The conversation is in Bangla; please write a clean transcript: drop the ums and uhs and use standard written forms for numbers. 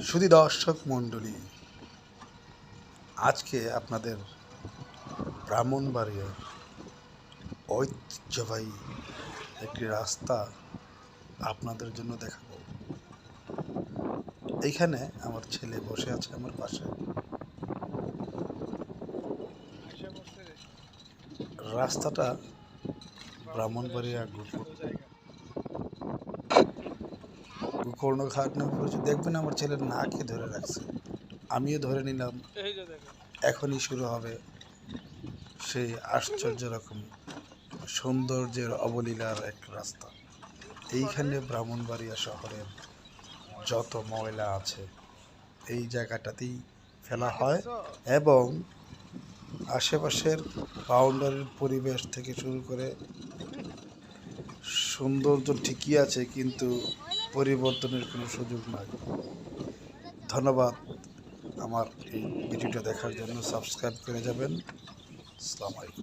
সুধী দর্শক মণ্ডলী, আজকে আপনাদের ব্রাহ্মণবাড়িয়ার ঐতিহ্যবাহী একটি রাস্তা আপনাদের জন্য দেখাবো। এইখানে আমার ছেলে বসে আছে আমার পাশে। রাস্তাটা ব্রাহ্মণবাড়িয়া গোকর্ণঘাট নামে পরিচিত। দেখবেন আমার ছেলের নাকে ধরে রাখছে, আমিও ধরে নিলাম। এখনই শুরু হবে সেই আশ্চর্য রকম সৌন্দর্যের অবলীলার এক রাস্তা। এইখানে ব্রাহ্মণবাড়িয়া শহরের যত ময়লা আছে এই জায়গাটাতেই ফেলা হয় এবং আশেপাশের বাউন্ডারির পরিবেশ থেকে শুরু করে সৌন্দর্য ঠিকই আছে, কিন্তু পরিবর্তনের কোনো সুযোগ নাই। ধন্যবাদ আমার এই ভিডিওটা দেখার জন্য। সাবস্ক্রাইব করে যাবেন। আসসালামু আলাইকুম।